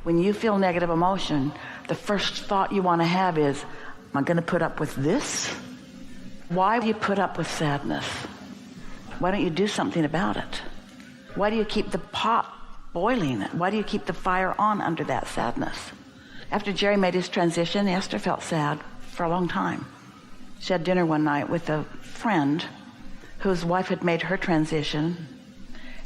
When you feel negative emotion, the first thought you want to have is, am I going to put up with this? Why do you put up with sadness? Why don't you do something about it? Why do you keep the pot boiling? Why do you keep the fire on under that sadness? After Jerry made his transition, Esther felt sad for a long time. She had dinner one night with a friend whose wife had made her transition,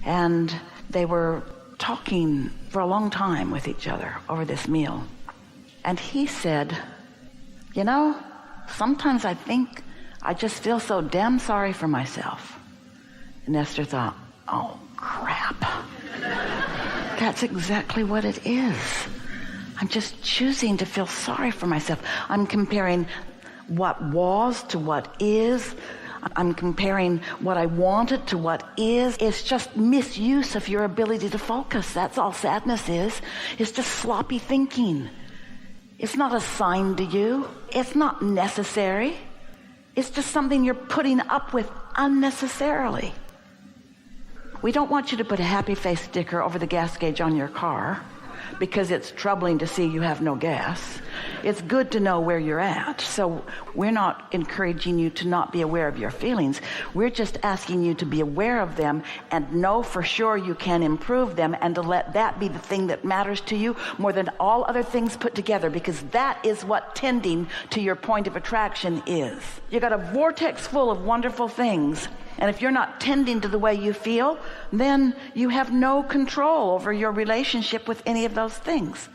and they were talking for a long time with each other over this meal. And he said, you know, sometimes I think I just feel so damn sorry for myself. And Esther thought, oh, crap. That's exactly what it is. I'm just choosing to feel sorry for myself. I'm comparing what was to what is. I'm comparing what I wanted to what is. It's just misuse of your ability to focus. That's all sadness is. It's just sloppy thinking. It's not assigned to you. It's not necessary. It's just something you're putting up with unnecessarily. We don't want you to put a happy face sticker over the gas gauge on your car because it's troubling to see you have no gas. It's good to know where you're at. So we're not encouraging you to not be aware of your feelings. We're just asking you to be aware of them and know for sure you can improve them, and to let that be the thing that matters to you more than all other things put together, because that is what tending to your point of attraction is. You got a vortex full of wonderful things. And if you're not tending to the way you feel, then you have no control over your relationship with any of those things.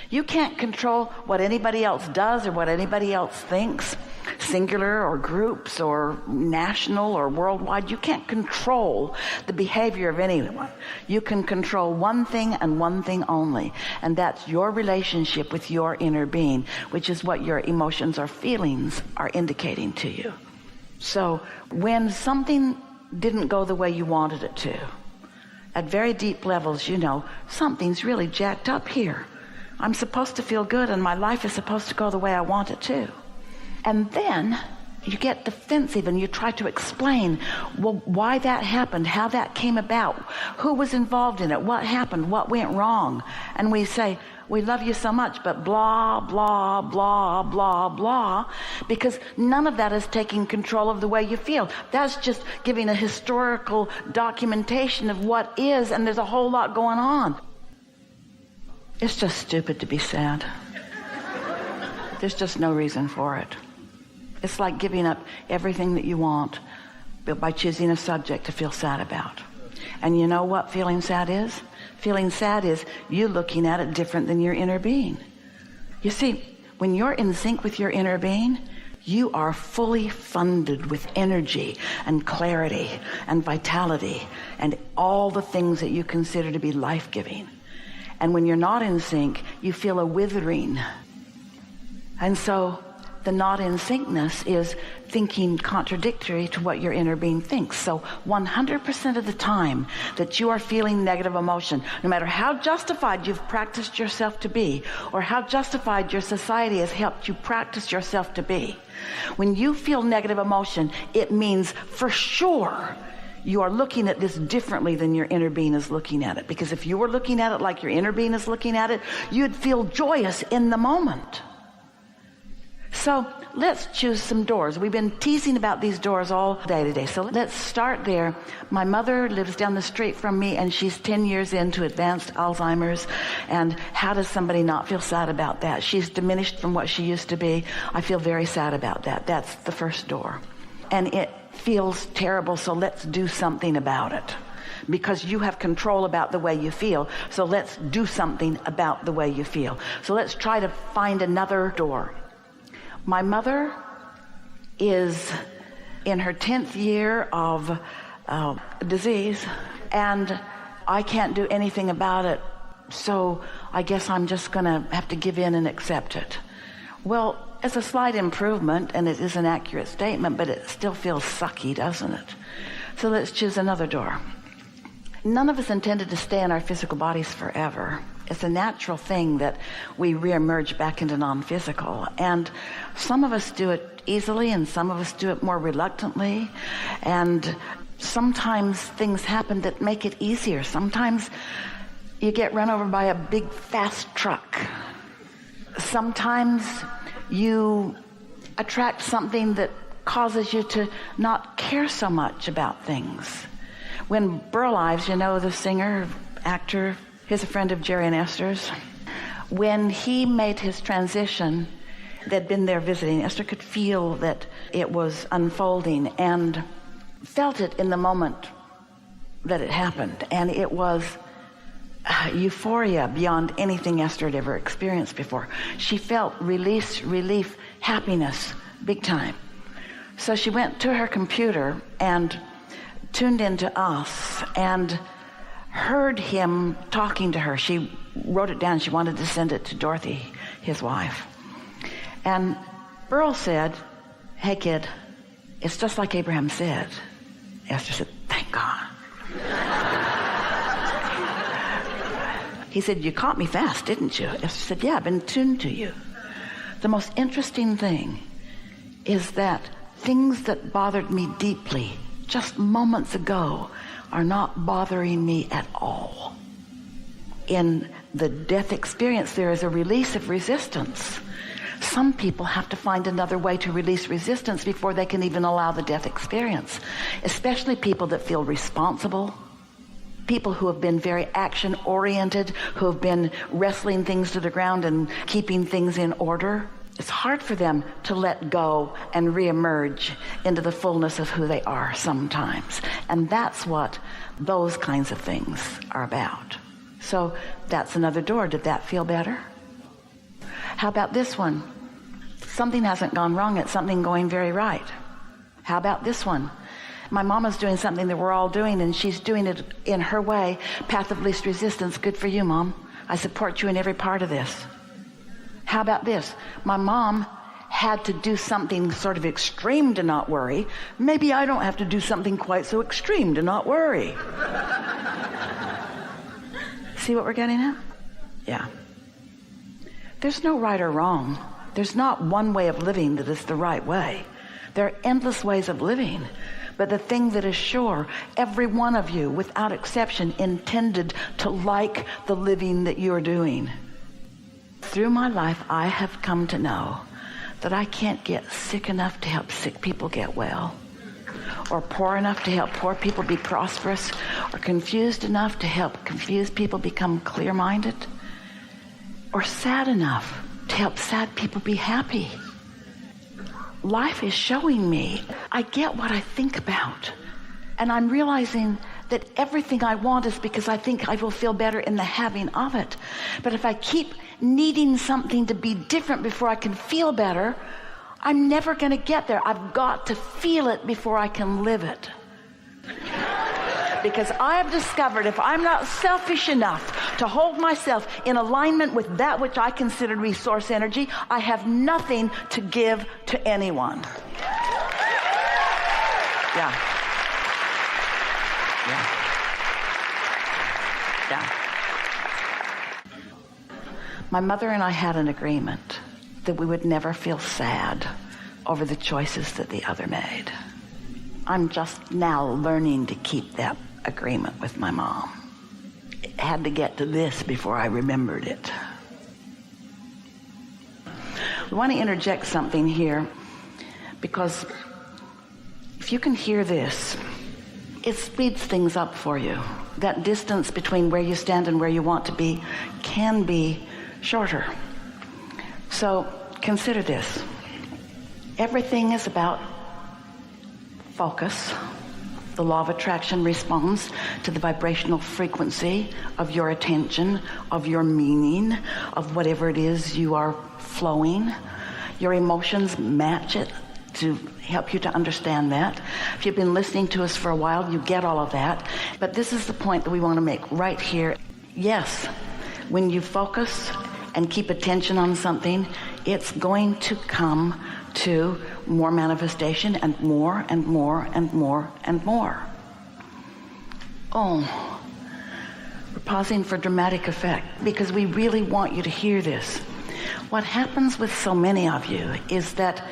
You can't control what anybody else does or what anybody else thinks, singular or groups or national or worldwide. You can't control the behavior of anyone. You can control one thing and one thing only, and that's your relationship with your inner being, which is what your emotions or feelings are indicating to you. So when something didn't go the way you wanted it to, at very deep levels, you know, something's really jacked up here. I'm supposed to feel good, and my life is supposed to go the way I want it to. And then you get defensive and you try to explain, well, why that happened, how that came about, who was involved in it, what happened, what went wrong. And we say, we love you so much, but blah, blah, blah, blah, blah, because none of that is taking control of the way you feel. That's just giving a historical documentation of what is, and there's a whole lot going on. It's just stupid to be sad. There's just no reason for it. It's like giving up everything that you want by choosing a subject to feel sad about. And you know what feeling sad is? Feeling sad is you looking at it different than your inner being. You see, when you're in sync with your inner being, you are fully funded with energy and clarity and vitality and all the things that you consider to be life-giving. And when you're not in sync, you feel a withering. And so the not in syncness is thinking contradictory to what your inner being thinks. So 100% of the time that you are feeling negative emotion, no matter how justified you've practiced yourself to be, or how justified your society has helped you practice yourself to be, when you feel negative emotion, it means for sure you are looking at this differently than your inner being is looking at it. Because if you were looking at it like your inner being is looking at it, you'd feel joyous in the moment. So let's choose some doors. We've been teasing about these doors all day today. So let's start there. My mother lives down the street from me, and she's 10 years into advanced Alzheimer's. And how does somebody not feel sad about that? She's diminished from what she used to be. I feel very sad about that. That's the first door. And it feels terrible, so let's do something about it. Because you have control about the way you feel, so let's do something about the way you feel. So let's try to find another door. My mother is in her 10th year of disease, and I can't do anything about it, so I guess I'm just going to have to give in and accept it. Well, it's a slight improvement, and it is an accurate statement, but it still feels sucky, doesn't it? So let's choose another door. None of us intended to stay in our physical bodies forever. It's a natural thing that we reemerge back into non-physical. And some of us do it easily, and some of us do it more reluctantly. And sometimes things happen that make it easier. Sometimes you get run over by a big fast truck. Sometimes you attract something that causes you to not care so much about things. When Burl Ives, you know, the singer, actor, he's a friend of Jerry and Esther's. When he made his transition, they'd been there visiting. Esther could feel that it was unfolding and felt it in the moment that it happened. And it was euphoria beyond anything Esther had ever experienced before. She felt release, relief, happiness, big time. So she went to her computer and tuned into us and heard him talking to her. She wrote it down. She wanted to send it to Dorothy, his wife. And Burl said, "Hey, kid, it's just like Abraham said." Esther said, "Thank God." He said, "You caught me fast, didn't you?" Esther said, "Yeah, I've been tuned to you." The most interesting thing is that things that bothered me deeply just moments ago are not bothering me at all. In the death experience, there is a release of resistance. Some people have to find another way to release resistance before they can even allow the death experience, especially people that feel responsible, people who have been very action-oriented, who have been wrestling things to the ground and keeping things in order. It's hard for them to let go and reemerge into the fullness of who they are sometimes. And that's what those kinds of things are about. So that's another door. Did that feel better? How about this one? Something hasn't gone wrong. It's something going very right. How about this one? My mama's doing something that we're all doing, and she's doing it in her way. Path of least resistance. Good for you, Mom. I support you in every part of this. How about this? My mom had to do something sort of extreme to not worry. Maybe I don't have to do something quite so extreme to not worry. See what we're getting at? Yeah. There's no right or wrong. There's not one way of living that is the right way. There are endless ways of living. But the thing that is sure, every one of you, without exception, intended to like the living that you're doing. Through my life, I have come to know that I can't get sick enough to help sick people get well, or poor enough to help poor people be prosperous, or confused enough to help confused people become clear-minded, or sad enough to help sad people be happy. Life is showing me I get what I think about, and I'm realizing that everything I want is because I think I will feel better in the having of it. But if I keep needing something to be different before I can feel better, I'm never going to get there. I've got to feel it before I can live it. Because I have discovered if I'm not selfish enough to hold myself in alignment with that which I consider resource energy, I have nothing to give to anyone. Yeah. My mother and I had an agreement that we would never feel sad over the choices that the other made. I'm just now learning to keep that agreement with my mom. It had to get to this before I remembered it. We want to interject something here, because if you can hear this, it speeds things up for you. That distance between where you stand and where you want to be can be shorter. So consider this. Everything is about focus. The law of attraction responds to the vibrational frequency of your attention, of your meaning, of whatever it is you are flowing. Your emotions match it to help you to understand that. If you've been listening to us for a while, you get all of that. But this is the point that we want to make right here. Yes, when you focus and keep attention on something, it's going to come to more manifestation and more and more and more and more. Oh, we're pausing for dramatic effect because we really want you to hear this. What happens with so many of you is that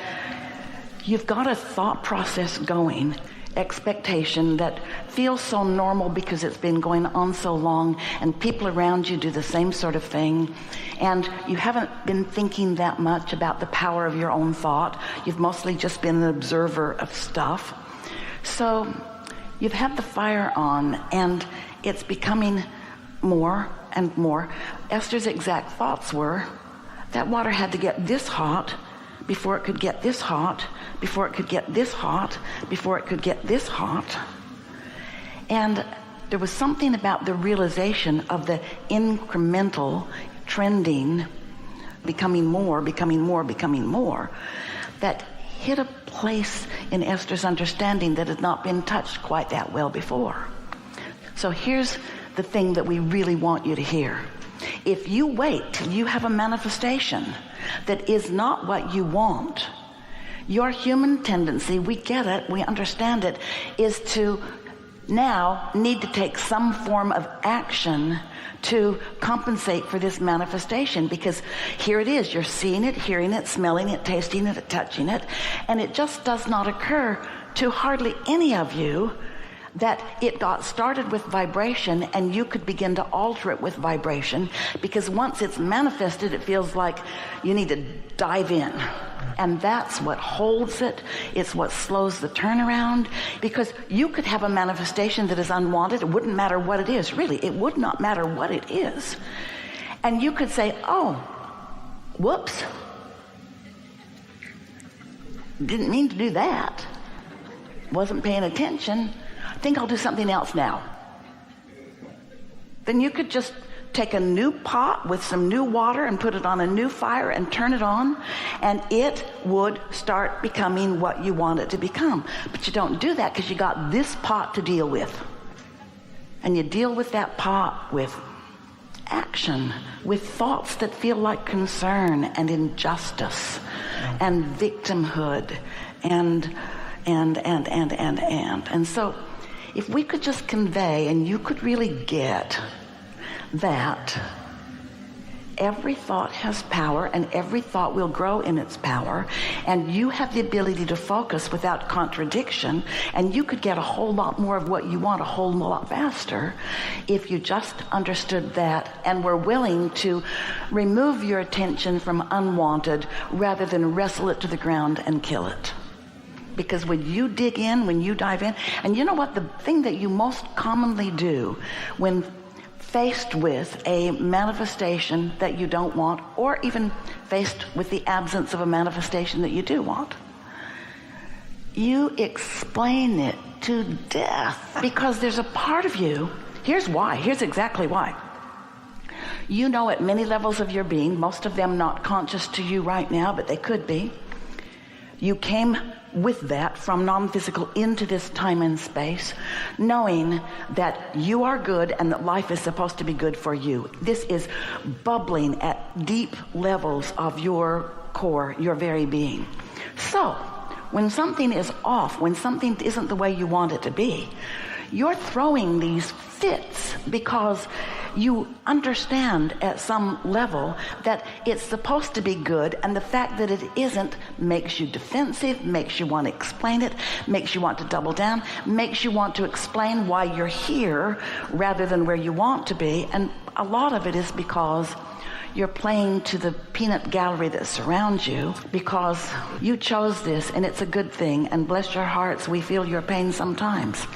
you've got a thought process going expectation that feels so normal because it's been going on so long, and people around you do the same sort of thing, and you haven't been thinking that much about the power of your own thought. You've mostly just been an observer of stuff. So you've had the fire on, and it's becoming more and more. Esther's exact thoughts were, that water had to get this hot before it could get this hot, before it could get this hot, before it could get this hot. And there was something about the realization of the incremental trending, becoming more, becoming more, becoming more, that hit a place in Esther's understanding that had not been touched quite that well before. So here's the thing that we really want you to hear. If you wait till you have a manifestation that is not what you want, your human tendency, we get it, we understand it, is to now need to take some form of action to compensate for this manifestation, because here it is, you're seeing it, hearing it, smelling it, tasting it, touching it, and it just does not occur to hardly any of you that it got started with vibration and you could begin to alter it with vibration, because once it's manifested, it feels like you need to dive in. And that's what holds it. It's what slows the turnaround, because you could have a manifestation that is unwanted. It wouldn't matter what it is, really. It would not matter what it is. And you could say, oh, whoops. Didn't mean to do that. Wasn't paying attention. I think I'll do something else now. Then you could just take a new pot with some new water and put it on a new fire and turn it on, and it would start becoming what you want it to become. But you don't do that because you got this pot to deal with. And you deal with that pot with action, with thoughts that feel like concern and injustice and victimhood and so if we could just convey, and you could really get that every thought has power, and every thought will grow in its power, and you have the ability to focus without contradiction, and you could get a whole lot more of what you want a whole lot faster if you just understood that and were willing to remove your attention from unwanted rather than wrestle it to the ground and kill it. Because when you dig in, when you dive in, and you know what, the thing that you most commonly do when faced with a manifestation that you don't want, or even faced with the absence of a manifestation that you do want, you explain it to death. Because there's a part of you, here's why, here's exactly why. You know, at many levels of your being, most of them not conscious to you right now, but they could be, you came with that from non-physical into this time and space, knowing that you are good and that life is supposed to be good for you. This is bubbling at deep levels of your core, your very being. So when something is off, when something isn't the way you want it to be, you're throwing these fits because you understand at some level that it's supposed to be good, and the fact that it isn't makes you defensive, makes you want to explain it, makes you want to double down, makes you want to explain why you're here rather than where you want to be. And a lot of it is because you're playing to the peanut gallery that surrounds you, because you chose this and it's a good thing, and bless your hearts, we feel your pain sometimes.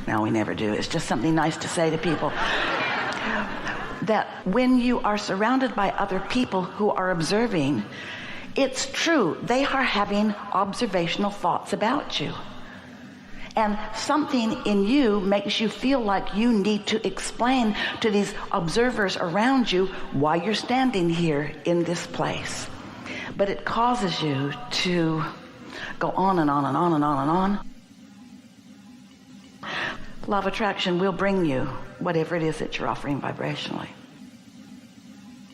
No, we never do. It's just something nice to say to people. That when you are surrounded by other people who are observing, it's true, they are having observational thoughts about you. And something in you makes you feel like you need to explain to these observers around you why you're standing here in this place. But it causes you to go on and on and on and on and on. Law of attraction will bring you whatever it is that you're offering vibrationally.